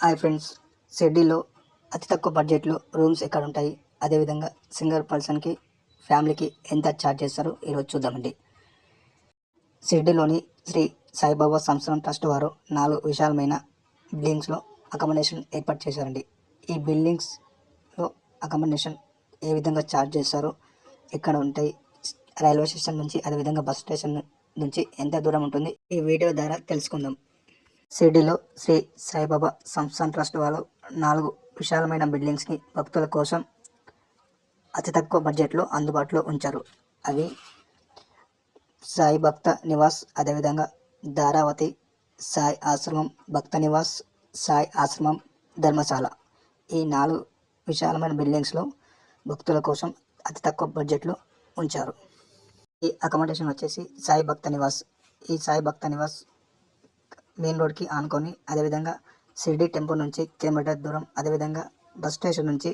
Hi friends, షిర్డీలో అతి తక్కువ బడ్జెట్లో రూమ్స్ ఎక్కడ ఉంటాయి, అదేవిధంగా సింగిల్ పర్సన్కి ఫ్యామిలీకి ఎంత ఛార్జ్ చేస్తారో ఈరోజు చూద్దామండి. షిర్డీలోని శ్రీ సాయిబాబా సంస్థానం ట్రస్ట్ వారు 4 విశాలమైన బిల్డింగ్స్లో అకామిడేషన్ ఏర్పాటు చేశారండి. ఈ బిల్డింగ్స్లో అకామిడేషన్ ఏ విధంగా ఛార్జ్ చేస్తారో, ఎక్కడ ఉంటాయి, రైల్వే స్టేషన్ నుంచి అదేవిధంగా బస్ స్టేషన్ నుంచి ఎంత దూరం ఉంటుంది, ఈ వీడియో ద్వారా తెలుసుకుందాం. షిర్డీలో శ్రీ సాయిబాబా సంస్థాన్ ట్రస్ట్ వాళ్ళు 4 విశాలమైన బిల్డింగ్స్ని భక్తుల కోసం అతి తక్కువ బడ్జెట్లో అందుబాటులో ఉంచారు. అవి సాయి భక్త నివాస్, అదేవిధంగా ధారావతి, సాయి ఆశ్రమం భక్త నివాస్, సాయి ఆశ్రమం ధర్మశాల. ఈ 4 విశాలమైన బిల్డింగ్స్లో భక్తుల కోసం అతి తక్కువ బడ్జెట్లో ఉంచారు. ఈ అకామిడేషన్ వచ్చేసి సాయి భక్త నివాస్. ఈ సాయి భక్త నివాస్ మెయిన్ రోడ్కి ఆనుకొని, అదేవిధంగా షిర్డీ టెంపుల్ నుంచి కిలోమీటర్ దూరం, అదేవిధంగా బస్ స్టేషన్ నుంచి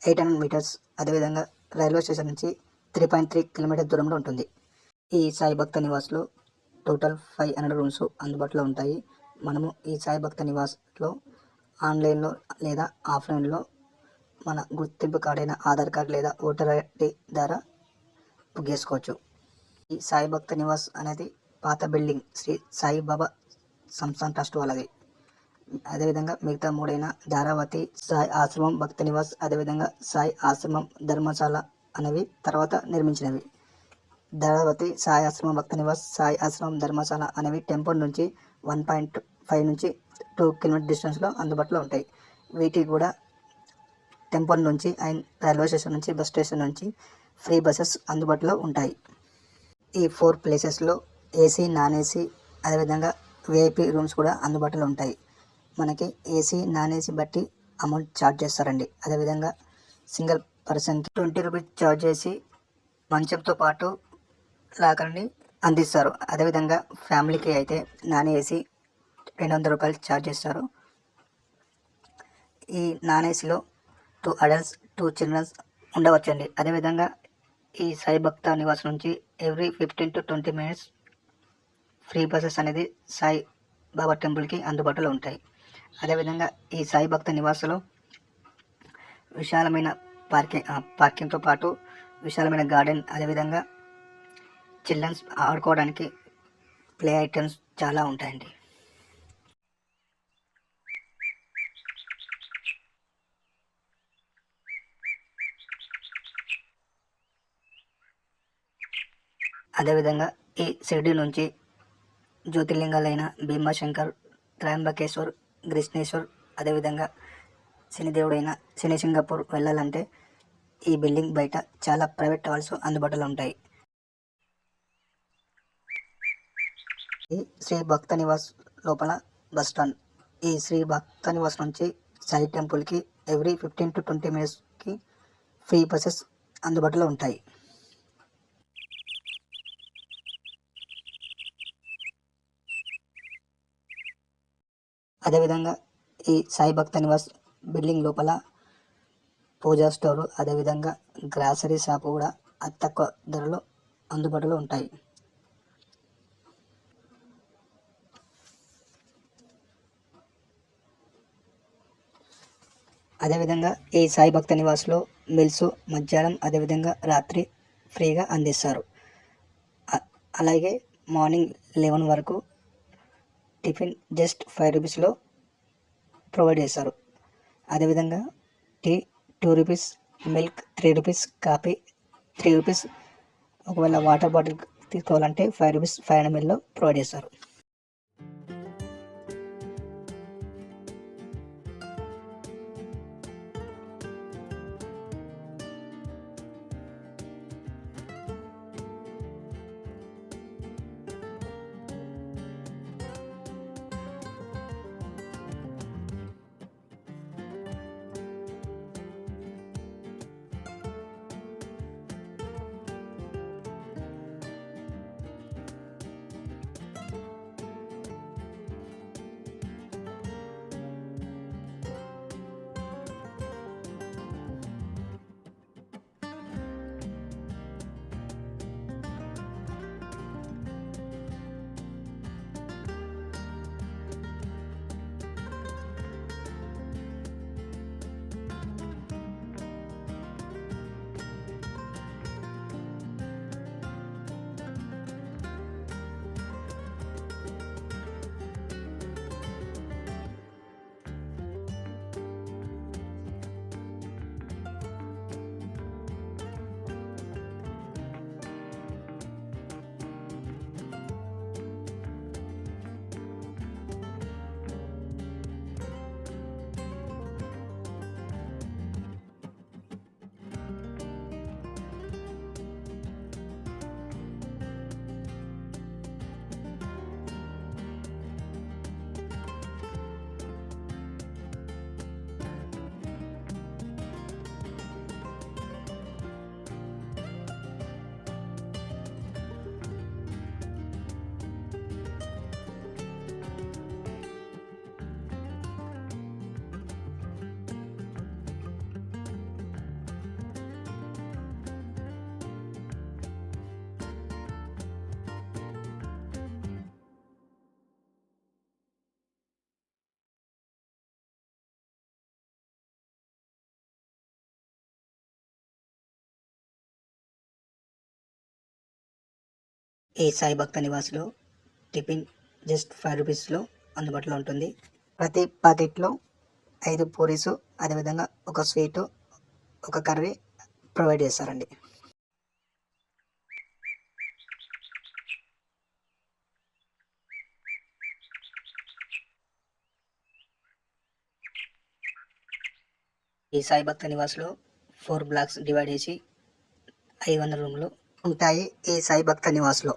800 మీటర్స్, అదేవిధంగా రైల్వే స్టేషన్ నుంచి 3.3 కిలోమీటర్ దూరంలో ఉంటుంది. ఈ సాయి భక్త నివాస్లో టోటల్ 500 రూమ్స్ అందుబాటులో ఉంటాయి. మనము ఈ సాయి భక్త నివాస్లో ఆన్లైన్లో లేదా ఆఫ్లైన్లో మన గుర్తింపు కార్డు అయిన ఆధార్ కార్డు లేదా ఓటర్ ఐడి ద్వారా బుక్ చేసుకోవచ్చు. ఈ సాయి భక్త నివాస్ అనేది పాత బిల్డింగ్ శ్రీ సాయిబాబా సంస్థాన్ ట్రస్ట్ వాళ్ళది. అదేవిధంగా మిగతా 3 ధారావతి, సాయి ఆశ్రమం భక్త నివాస్, అదేవిధంగా సాయి ఆశ్రమం ధర్మశాల అనేవి తర్వాత నిర్మించినవి. ధారావతి, సాయి ఆశ్రమం భక్త నివాస్, సాయి ఆశ్రమం ధర్మశాల అనేవి టెంపుల్ నుంచి 1.5 నుంచి 2 కిలోమీటర్ డిస్టెన్స్లో అందుబాటులో ఉంటాయి. వీటికి కూడా టెంపుల్ నుంచి అండ్ రైల్వే స్టేషన్ నుంచి బస్ స్టేషన్ నుంచి ఫ్రీ బస్సెస్ అందుబాటులో ఉంటాయి. ఈ 4 ప్లేసెస్లో ఏసీ, నాన్ ఏసీ, అదేవిధంగా విఐపి రూమ్స్ కూడా అందుబాటులో ఉంటాయి. మనకి ఏసీ, నాన్ ఏసీ బట్టి అమౌంట్ ఛార్జ్ చేస్తారండి. అదేవిధంగా సింగిల్ పర్సన్కి 20 రూపీస్ ఛార్జ్ చేసి మంచంతో పాటు లాకర్ని అందిస్తారు. అదేవిధంగా ఫ్యామిలీకి అయితే నాన్ ఏసీ 200 రూపాయలు ఛార్జ్ చేస్తారు. ఈ నాన్ ఏసీలో 2 అడల్ట్స్ 2 చిల్డ్రన్స్ ఉండవచ్చండి. అదేవిధంగా ఈ సాయి భక్త నివాస్ నుంచి every 15 to 20 minutes free buses అనేది సాయి బాబా టెంపుల్కి అందుబాటులో ఉంటాయి. అదేవిధంగా ఈ సాయి భక్త నివాసులో విశాలమైన పార్కింగ్తో పాటు విశాలమైన గార్డెన్, అదేవిధంగా చిల్డ్రన్స్ ఆడుకోవడానికి ప్లే ఐటమ్స్ చాలా ఉంటాయండి. అదేవిధంగా ఈ షిర్డీ నుంచి జ్యోతిర్లింగాలైన భీమాశంకర్, త్రయంబకేశ్వర్, కృష్ణేశ్వర్, అదేవిధంగా శనిదేవుడైన శని సింగపూర్ వెళ్ళాలంటే ఈ బిల్డింగ్ బయట చాలా ప్రైవేట్ ట్రావెల్స్ అందుబాటులో ఉంటాయి. ఈ శ్రీ భక్త నివాస్ లోపల బస్ స్టాండ్. ఈ శ్రీ భక్త నివాస్ నుంచి సాయి టెంపుల్కి ఎవ్రీ 15 to 20 మినిట్స్కి ఫ్రీ బస్సెస్ అందుబాటులో ఉంటాయి. అదేవిధంగా ఈ సాయి భక్త నివాస్ బిల్డింగ్ లోపల పూజా స్టోరు, అదేవిధంగా గ్రాసరీ షాపు కూడా అతి తక్కువ ధరలో అందుబాటులో ఉంటాయి. అదేవిధంగా ఈ సాయి భక్త నివాస్లో మీల్స్ మధ్యాహ్నం, అదేవిధంగా రాత్రి ఫ్రీగా అందిస్తారు. అలాగే మార్నింగ్ 11 వరకు టిఫిన్ జస్ట్ 5 రూపీస్లో ప్రొవైడ్ చేస్తారు. అదేవిధంగా tea 2 rupees, milk 3 rupees, coffee 3 rupees. ఒకవేళ వాటర్ బాటిల్ తీసుకోవాలంటే 5 రూపీస్ 500 ml ప్రొవైడ్ చేస్తారు. ఈ సాయి భక్త నివాస్లో టిఫిన్ జస్ట్ 5 రూపీస్లో అందుబాటులో ఉంటుంది. ప్రతి ప్యాకెట్లో 5 పూరీసు, అదేవిధంగా ఒక స్వీటు, ఒక కర్రీ ప్రొవైడ్ చేస్తారండి. ఈ సాయి భక్త నివాస్లో 4 బ్లాక్స్ డివైడ్ చేసి 500 రూమ్లు ఉంటాయి ఈ సాయి భక్త నివాస్లో.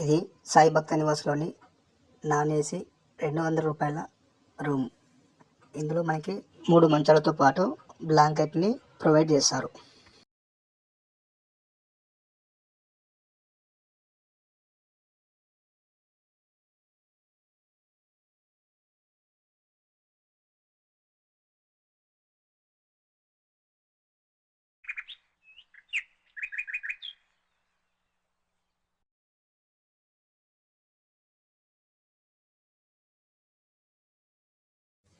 ఇది సాయి భక్త నివాస్లోని నాన్ ఏసీ 200 రూపాయల రూమ్. ఇందులో మనకి 3 మంచాలతో పాటు బ్లాంకెట్ని ప్రొవైడ్ చేస్తారు.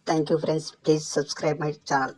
Thank you friends, please subscribe my channel.